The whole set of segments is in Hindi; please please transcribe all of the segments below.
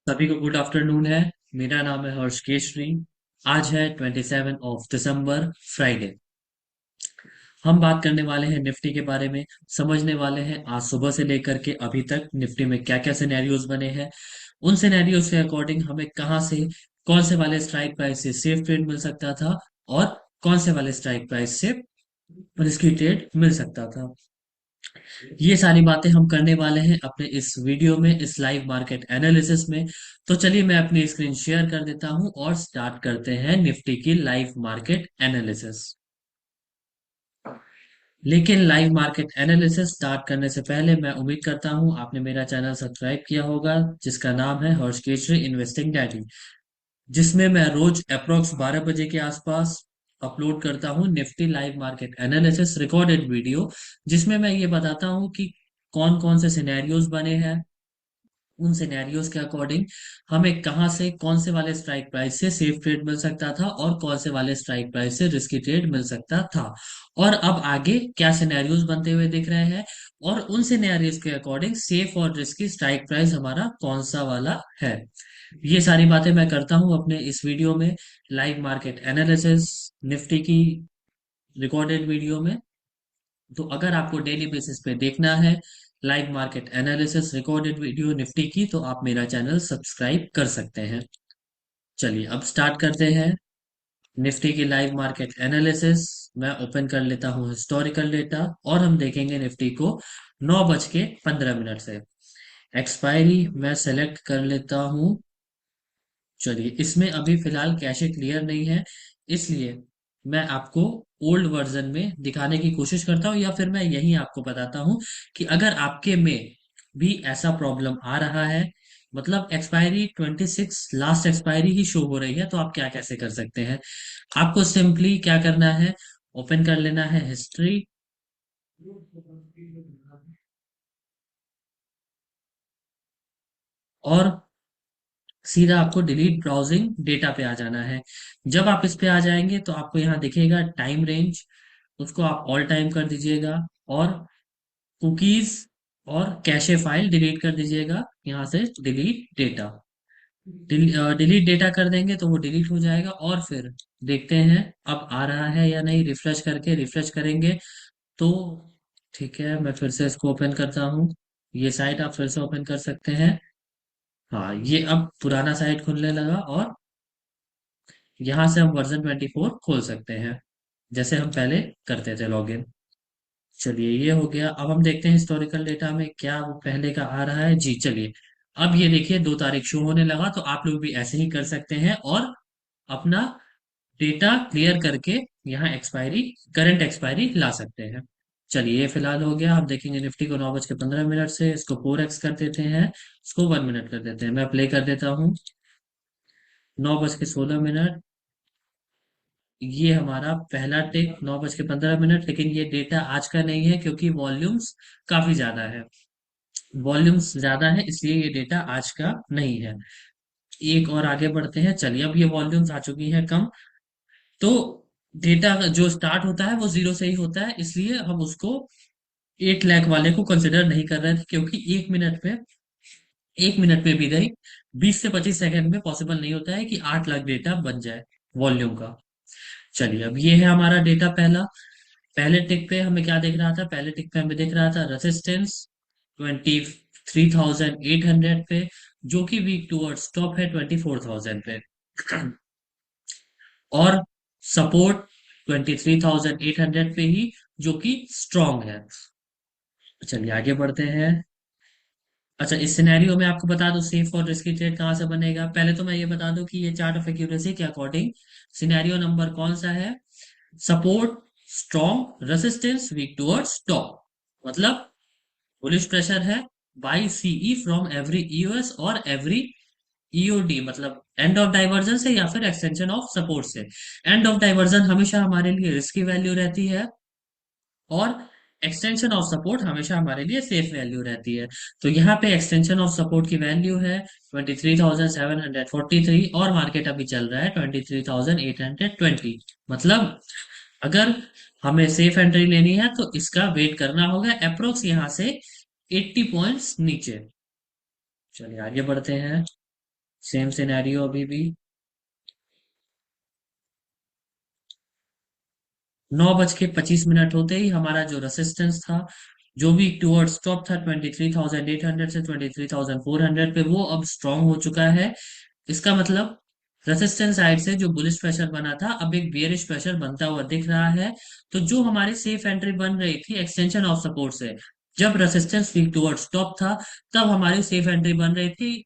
सभी को गुड आफ्टरनून है। मेरा नाम है हर्ष केशरी। आज है 27 दिसंबर, फ्राइडे। हम बात करने वाले हैं निफ्टी के बारे में। समझने वाले हैं आज सुबह से लेकर के अभी तक निफ्टी में क्या क्या सिनेरियोज बने हैं। उन सिनेरियोज के अकॉर्डिंग हमें कहाँ से कौन से वाले स्ट्राइक प्राइस से सेफ ट्रेड मिल सकता था और कौन से वाले स्ट्राइक प्राइस से रिस्की ट्रेड मिल सकता था। ये सारी बातें हम करने वाले हैं अपने इस वीडियो में, इस लाइव मार्केट एनालिसिस में। तो चलिए मैं अपनी स्क्रीन शेयर कर देता हूं और स्टार्ट करते हैं निफ्टी की लाइव मार्केट एनालिसिस। लेकिन लाइव मार्केट एनालिसिस स्टार्ट करने से पहले मैं उम्मीद करता हूं आपने मेरा चैनल सब्सक्राइब किया होगा, जिसका नाम है हर्ष केशरी इन्वेस्टिंग डैडी, जिसमें मैं रोज अप्रोक्स 12 बजे के आसपास अपलोड करता हूं Nifty live market analysis recorded video, जिसमें मैं ये बताता हूं कि कौन कौन से सिनेरियोज बने हैं। उन सिनेरियोज के अकॉर्डिंग हमें कहाँ से कौन से वाले स्ट्राइक प्राइस से सेफ ट्रेड मिल सकता था और कौन से वाले स्ट्राइक प्राइस से रिस्की ट्रेड मिल सकता था, और अब आगे क्या सिनेरियोज बनते हुए दिख रहे हैं, और उन सिनेरियोज के अकॉर्डिंग सेफ और रिस्की स्ट्राइक प्राइस हमारा कौन सा वाला है। ये सारी बातें मैं करता हूं अपने इस वीडियो में, लाइव मार्केट एनालिसिस निफ्टी की रिकॉर्डेड वीडियो में। तो अगर आपको डेली बेसिस पे देखना है live market analysis recorded video Nifty की, तो आप मेरा चैनल सब्सक्राइब कर सकते हैं। चलिए अब स्टार्ट करते हैं निफ्टी की लाइव मार्केट एनालिसिस। मैं ओपन कर लेता हूं हिस्टोरिकल डेटा और हम देखेंगे निफ्टी को 9:15 से। एक्सपायरी मैं सेलेक्ट कर लेता हूं। चलिए इसमें अभी फिलहाल कैशे क्लियर नहीं है, इसलिए मैं आपको ओल्ड वर्जन में दिखाने की कोशिश करता हूँ, या फिर मैं यही आपको बताता हूँ कि अगर आपके में भी ऐसा प्रॉब्लम आ रहा है, मतलब एक्सपायरी 26 लास्ट एक्सपायरी ही शो हो रही है, तो आप क्या कैसे कर सकते हैं। आपको सिंपली क्या करना है, ओपन कर लेना है हिस्ट्री, और सीधा आपको डिलीट ब्राउजिंग डेटा पे आ जाना है। जब आप इस पे आ जाएंगे तो आपको यहाँ दिखेगा टाइम रेंज, उसको आप ऑल टाइम कर दीजिएगा, और कुकीज और कैशे फाइल डिलीट कर दीजिएगा। यहाँ से डिलीट डेटा, डिलीट डेटा कर देंगे तो वो डिलीट हो जाएगा। और फिर देखते हैं अब आ रहा है या नहीं, रिफ्रेश करके रिफ्रेश करेंगे तो ठीक है। मैं फिर से इसको ओपन करता हूँ, ये साइट आप फिर से ओपन कर सकते हैं। हाँ, ये अब पुराना साइट खुलने लगा और यहाँ से हम वर्जन 24 खोल सकते हैं, जैसे हम पहले करते थे लॉगिन। चलिए ये हो गया। अब हम देखते हैं हिस्टोरिकल डेटा में क्या वो पहले का आ रहा है। जी चलिए, अब ये देखिए 2 तारीख शो होने लगा, तो आप लोग भी ऐसे ही कर सकते हैं और अपना डेटा क्लियर करके यहाँ एक्सपायरी, करंट एक्सपायरी ला सकते हैं। चलिए ये फिलहाल हो गया। हम देखेंगे निफ्टी को 9:15 से, इसको 4x कर देते हैं, इसको 1 मिनट कर देते हैं। मैं प्ले कर देता हूँ। 9:16, ये हमारा पहला टिक 9:15, लेकिन ये डेटा आज का नहीं है क्योंकि वॉल्यूम्स काफी ज्यादा है। वॉल्यूम्स ज्यादा है इसलिए ये डेटा आज का नहीं है। एक और आगे बढ़ते हैं। चलिए अब ये वॉल्यूम्स आ चुकी हैं कम, तो डेटा जो स्टार्ट होता है वो जीरो से ही होता है, इसलिए हम उसको 8 लाख वाले को कंसिडर नहीं कर रहे थे, क्योंकि 1 मिनट में भी गई 20 से 25 सेकंड में पॉसिबल नहीं होता है कि 8 लाख डेटा बन जाए वॉल्यूम का। चलिए अब ये है हमारा डेटा पहला। पहले टिक पे हमें क्या दिख रहा था, पहले टिक पे हमें दिख रहा था रेसिस्टेंस 23,800 पे, जो कि वीक टूवर्ड्स टॉप है 24,000 पे, और सपोर्ट 23,800 पे ही, जो कि स्ट्रॉन्ग है। चलिए आगे बढ़ते हैं। अच्छा, इस सिनेरियो में आपको बता दूं सेफ और रिस्की ट्रेड कहाँ से बनेगा। पहले तो मैं ये बता दूं कि ये चार्ट ऑफ एक्यूरेसी के अकॉर्डिंग सिनेरियो नंबर कौन सा है, support strong, resistance weak towards top, मतलब बुलिश प्रेशर है, buy CE from every EOS और एवरी ईओडी, मतलब एंड ऑफ डाइवर्जन से या फिर एक्सटेंशन ऑफ सपोर्ट से। एंड ऑफ डाइवर्जन हमेशा हमारे लिए रिस्की वैल्यू रहती है, और एक्सटेंशन ऑफ सपोर्ट हमेशा हमारे लिए सेफ वैल्यू रहती है। तो यहाँ पे एक्सटेंशन ऑफ सपोर्ट की वैल्यू है 23,743, और मार्केट अभी चल रहा है 23,820। मतलब अगर हमें सेफ एंट्री लेनी है तो इसका वेट करना होगा अप्रोक्स यहाँ से 80 पॉइंट्स नीचे। चलिए आगे बढ़ते हैं। सेम सिनेरियो अभी भी। 9:25 होते ही हमारा जो रेसिस्टेंस था, जो भी टुवर्ड्स टॉप था 23,800 से 23,400 पे, वो अब स्ट्रांग हो चुका है। इसका मतलब रेसिस्टेंस साइड से जो बुलिश प्रेशर बना था, अब एक बियरिश प्रेशर बनता हुआ दिख रहा है। तो जो हमारी सेफ एंट्री बन रही थी एक्सटेंशन ऑफ सपोर्ट से, जब रेसिस्टेंस वीक टुवर्ड्स टॉप था, तब हमारी सेफ एंट्री बन रही थी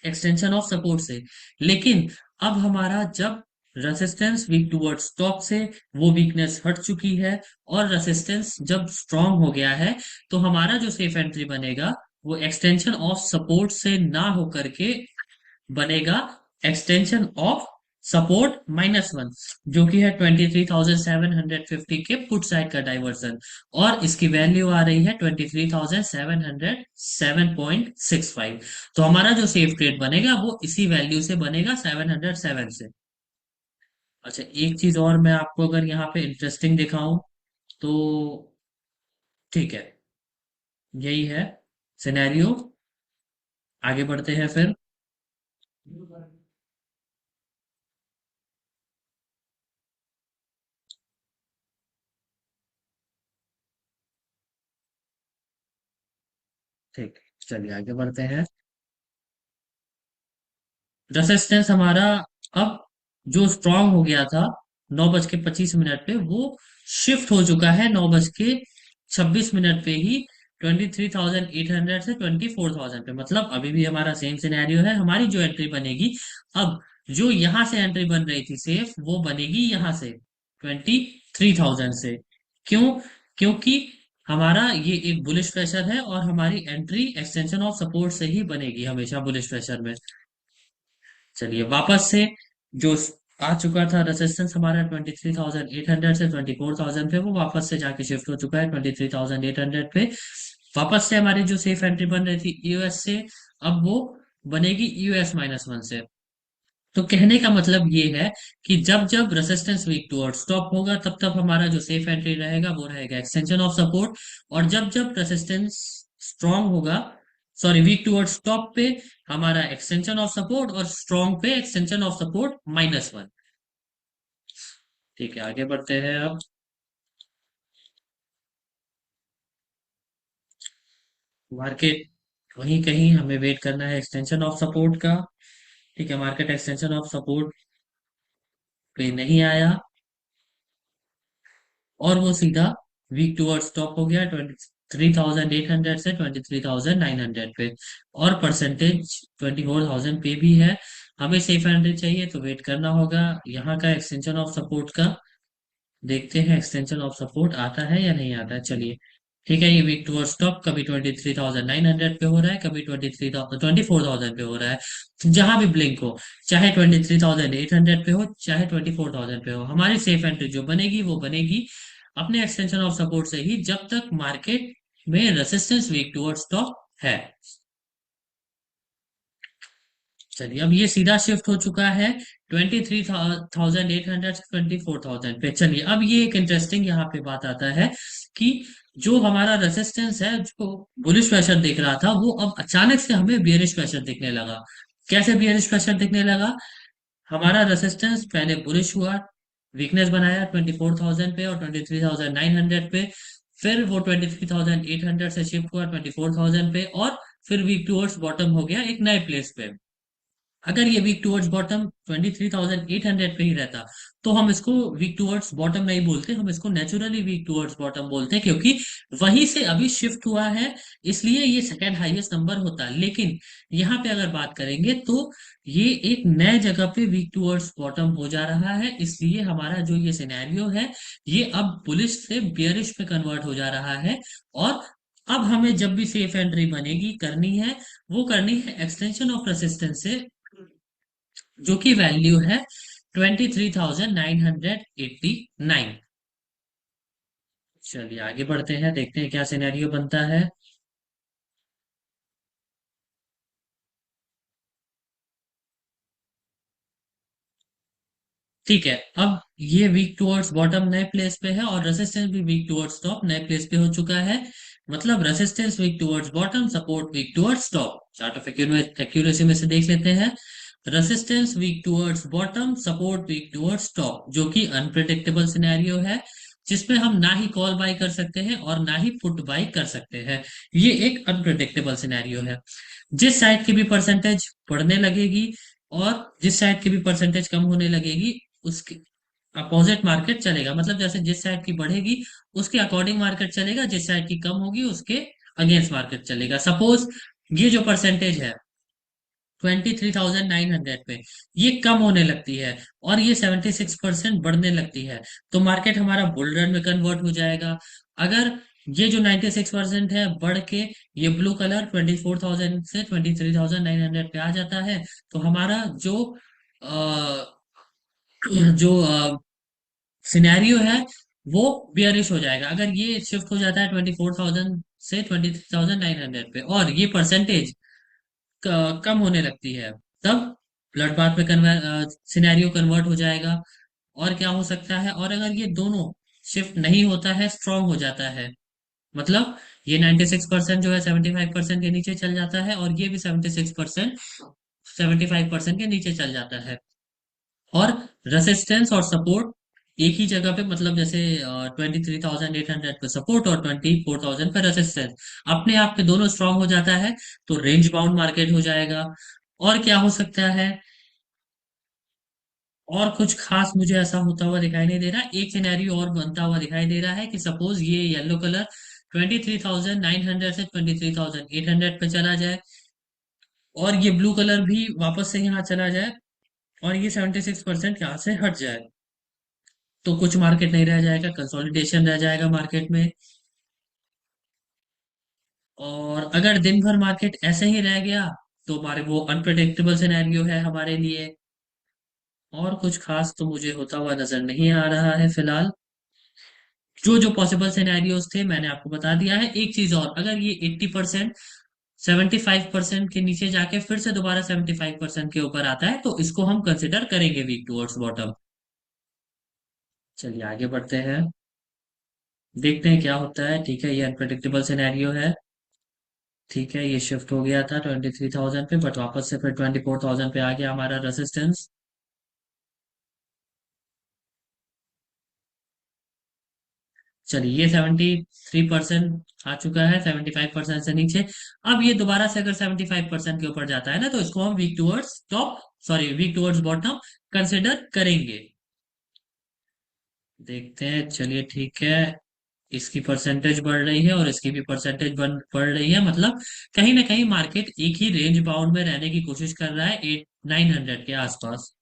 एक्सटेंशन ऑफ सपोर्ट से। लेकिन अब हमारा जब रेसिस्टेंस वीक टुवर्ड्स टॉप से, वो वीकनेस हट चुकी है, और रेसिस्टेंस जब स्ट्रांग हो गया है, तो हमारा जो सेफ एंट्री बनेगा वो एक्सटेंशन ऑफ सपोर्ट से ना होकर के बनेगा एक्सटेंशन ऑफ सपोर्ट -1, जो कि है 23,750 के पुट साइड का डाइवर्सन। और इसकी वैल्यू आ रही है 23,707.65। तो हमारा जो सेफ ट्रेड बनेगा वो इसी वैल्यू से बनेगा, 707 से। अच्छा, एक चीज और मैं आपको अगर यहाँ पे इंटरेस्टिंग दिखाऊं तो, ठीक है, यही है सिनेरियो। आगे बढ़ते हैं फिर। ठीक, चलिए आगे बढ़ते हैं। रेसिस्टेंस हमारा अब जो स्ट्रांग हो गया था 9:25 पे, वो शिफ्ट हो चुका है 9:26 पे ही 23,800 से 24,000 पे। मतलब अभी भी हमारा सेम सिनेरियो है। हमारी जो एंट्री बनेगी अब, जो यहां से एंट्री बन रही थी सेफ, वो बनेगी यहां से 23,000 से। क्यों? क्योंकि हमारा ये एक बुलिश प्रेशर है, और हमारी एंट्री एक्सटेंशन ऑफ सपोर्ट से ही बनेगी हमेशा बुलिश प्रेशर में। चलिए वापस से, जो आ चुका था रेजिस्टेंस हमारा 23,800 से 24,000 पे, वो वापस से जाके शिफ्ट हो चुका है 23,800 पे। वापस से हमारी जो सेफ एंट्री बन रही थी यूएस से, अब वो बनेगी यूएस -1 से। तो कहने का मतलब ये है कि जब जब रेजिस्टेंस वीक टुवर्ड स्टॉप होगा, तब तब हमारा जो सेफ एंट्री रहेगा वो रहेगा एक्सटेंशन ऑफ सपोर्ट। और जब जब रेजिस्टेंस स्ट्रांग होगा, सॉरी, वीक टुवर्ड स्टॉप पे हमारा एक्सटेंशन ऑफ सपोर्ट, और स्ट्रांग पे एक्सटेंशन ऑफ सपोर्ट -1। ठीक है, आगे बढ़ते हैं अब। मार्केट वहीं कहीं हमें वेट करना है एक्सटेंशन ऑफ सपोर्ट का। ठीक है, मार्केट एक्सटेंशन ऑफ सपोर्ट पे नहीं आया, और वो सीधा वीक टूवर्ड्स टॉप हो गया 23,800 से 23,900 पे। और परसेंटेज 24,000 पे भी है। हमें सेफ एंट्री चाहिए तो वेट करना होगा यहाँ का एक्सटेंशन ऑफ सपोर्ट का। देखते हैं एक्सटेंशन ऑफ सपोर्ट आता है या नहीं आता है। चलिए, ठीक है, ये वीक टूवर्ड्स टॉप कभी 23,900 पे हो रहा है, कभी 24,000 पे हो रहा है। तो जहां भी ब्लिंक हो, चाहे 23,800 पे हो, चाहे 24,000 पे हो, हमारी सेफ एंट्री जो बनेगी वो बनेगी अपने एक्सटेंशन ऑफ सपोर्ट से ही, जब तक मार्केट में रेसिस्टेंस वीक टुवर्ड्स टॉप है। चलिए, अब ये सीधा शिफ्ट हो चुका है 23,800 से 24,000 पे। चलिए, अब ये एक इंटरेस्टिंग यहाँ पे बात आता है कि जो हमारा रेसिस्टेंस है, जो बुलिश प्रेशर दिख रहा था, वो अब अचानक से हमें बियरिश प्रेशर दिखने लगा। कैसे बियरिश प्रेशर दिखने लगा? हमारा रेसिस्टेंस पहले बुलिश हुआ, वीकनेस बनाया 24,000 पे और 23,900 पे। फिर वो 23,800 से शिफ्ट हुआ 24,000 पे, और फिर वीक टूवर्ड्स बॉटम हो गया एक नए प्लेस पे। अगर ये वीक टूवर्ड्स बॉटम 23,800 पे ही रहता, तो हम इसको वीक टूवर्ड्स बॉटम नहीं बोलते, हम इसको नेचुरली वीक टूवर्ड्स बॉटम बोलते हैं, क्योंकि वहीं से अभी शिफ्ट हुआ है, इसलिए ये सेकेंड हाईएस्ट नंबर होता है। लेकिन यहाँ पे अगर बात करेंगे तो ये एक नए जगह पे वीक टूवर्ड्स बॉटम हो जा रहा है, इसलिए हमारा जो ये सिनेरियो है, ये अब बुलिश से बियरिश पे कन्वर्ट हो जा रहा है। और अब हमें जब भी सेफ एंट्री बनेगी करनी है, वो करनी है एक्सटेंशन ऑफ रेसिस्टेंस से, जो कि वैल्यू है 23,989। चलिए आगे बढ़ते हैं, देखते हैं क्या सिनेरियो बनता है। ठीक है, अब ये वीक टुवर्ड्स बॉटम नए प्लेस पे है, और रेसिस्टेंस भी वीक टुवर्ड्स टॉप नए प्लेस पे हो चुका है। मतलब resistance weak towards bottom, support weak towards top. Chart of accuracy में से देख लेते हैं। Resistance weak towards bottom, support weak towards top, जो कि अनप्रिडिक्टेबल सिनेरियो है, जिसमें हम ना ही कॉल बाय कर सकते हैं और ना ही पुट बाय कर सकते हैं। ये एक अनप्रिडिक्टेबल सिनेरियो है। जिस साइड की भी परसेंटेज बढ़ने लगेगी और जिस साइड की भी परसेंटेज कम होने लगेगी, उसके अपोजिट मार्केट चलेगा। मतलब जैसे जिस साइड की बढ़ेगी उसके अकॉर्डिंग मार्केट चलेगा, जिस साइड की कम होगी उसके अगेंस्ट मार्केट चलेगा। सपोज ये जो परसेंटेज है 23,900 पे, ये कम होने लगती है और ये 76% बढ़ने लगती है, तो मार्केट हमारा बुल रन में कन्वर्ट हो जाएगा। अगर ये जो 96% है बढ़ के ये ब्लू कलर 24,000 से 23,900 पे आ जाता है, तो हमारा जो सिनेरियो है वो बियरिश हो जाएगा। अगर ये शिफ्ट हो जाता है 24,000 से 23,900 पे और ये परसेंटेज कम होने लगती है, तब ब्लड बाथ में कन्वर सिनेरियो कन्वर्ट हो जाएगा। और क्या हो सकता है, और अगर ये दोनों शिफ्ट नहीं होता है, स्ट्रांग हो जाता है, मतलब ये 96% जो है 75% के नीचे चल जाता है और ये भी 76% 75% के नीचे चल जाता है, और रेसिस्टेंस और सपोर्ट एक ही जगह पे, मतलब जैसे 23,800 पे सपोर्ट और 24,000 पे रेसिस्टेंस अपने आप पे दोनों स्ट्रांग हो जाता है, तो रेंज बाउंड मार्केट हो जाएगा। और क्या हो सकता है, और कुछ खास मुझे ऐसा होता हुआ दिखाई नहीं दे रहा। एक सिनेरियो और बनता हुआ दिखाई दे रहा है कि सपोज ये येलो कलर 23,900 से 23,800 पे चला जाए और ये ब्लू कलर भी वापस से यहाँ चला जाए और ये 76% यहाँ से हट जाए, तो कुछ मार्केट नहीं रह जाएगा, कंसोलिडेशन रह जाएगा मार्केट में। और अगर दिन भर मार्केट ऐसे ही रह गया तो हमारे वो अनप्रडिक्टेबल सिनेरियो है हमारे लिए। और कुछ खास तो मुझे होता हुआ नजर नहीं आ रहा है फिलहाल। जो जो पॉसिबल सिनेरियोज थे मैंने आपको बता दिया है। एक चीज और, अगर ये 80% 75% के नीचे जाके फिर से दोबारा 75% के ऊपर आता है, तो इसको हम कंसिडर करेंगे वीक टुवर्ड्स बॉटम। चलिए आगे बढ़ते हैं, देखते हैं क्या होता है। ठीक है, ये अनप्रडिक्टेबल सिनेरियो है। ठीक है, ये शिफ्ट हो गया था 23,000 पे, बट वापस से फिर 24,000 पे आ गया हमारा रेसिस्टेंस। चलिए, ये 73% आ चुका है 75% से नीचे। अब ये दोबारा से अगर 75% के ऊपर जाता है ना, तो इसको हम weak towards top, sorry weak towards bottom consider करेंगे। देखते हैं, चलिए ठीक है। इसकी परसेंटेज बढ़ रही है और इसकी भी परसेंटेज बढ़ रही है, मतलब कहीं ना कहीं मार्केट एक ही रेंज बाउंड में रहने की कोशिश कर रहा है, 8 900 के आसपास।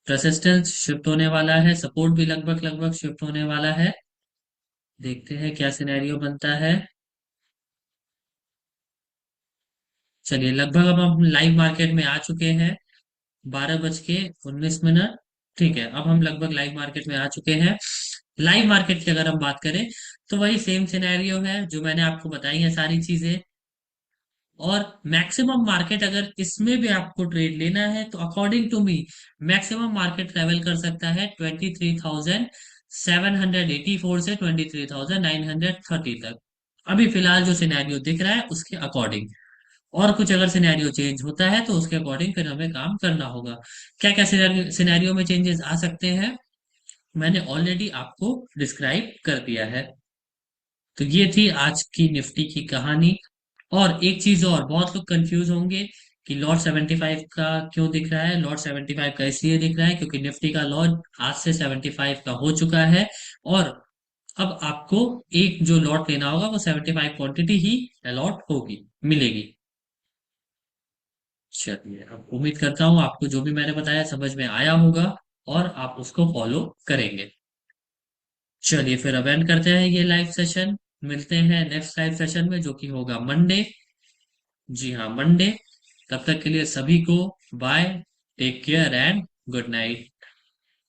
रेसिस्टेंस शिफ्ट होने वाला है, सपोर्ट भी लगभग लगभग शिफ्ट होने वाला है। देखते हैं क्या सिनेरियो बनता है। चलिए, लगभग अब हम लाइव मार्केट में आ चुके हैं, 12:19। ठीक है, अब हम लगभग लाइव मार्केट में आ चुके हैं। लाइव मार्केट की अगर हम बात करें, तो वही सेम सिनेरियो है जो मैंने आपको बताई है सारी चीजें। और मैक्सिमम मार्केट अगर इसमें भी आपको ट्रेड लेना है, तो according to me maximum market travel कर सकता है 23,784 से 23,930 तक, अभी फिलहाल जो सिनेरियो दिख रहा है उसके अकॉर्डिंग। और कुछ अगर सिनेरियो चेंज होता है तो उसके अकॉर्डिंग फिर हमें काम करना होगा। क्या क्या सिनेरियो में चेंजेस आ सकते हैं, मैंने ऑलरेडी आपको डिस्क्राइब कर दिया है। तो ये थी आज की निफ्टी की कहानी। और एक चीज और, बहुत लोग कंफ्यूज होंगे कि लॉट 75 का क्यों दिख रहा है। लॉट 75 का इसलिए दिख रहा है क्योंकि निफ्टी का लॉट आज से 75 का हो चुका है, और अब आपको एक जो लॉट लेना होगा वो 75 क्वांटिटी ही अलॉट होगी, मिलेगी। चलिए, अब उम्मीद करता हूँ आपको जो भी मैंने बताया समझ में आया होगा और आप उसको फॉलो करेंगे। चलिए फिर अब एंड करते हैं ये लाइव सेशन। मिलते हैं नेक्स्ट लाइव सेशन में, जो कि होगा मंडे। जी हाँ, मंडे। तब तक के लिए सभी को bye, take care and good night.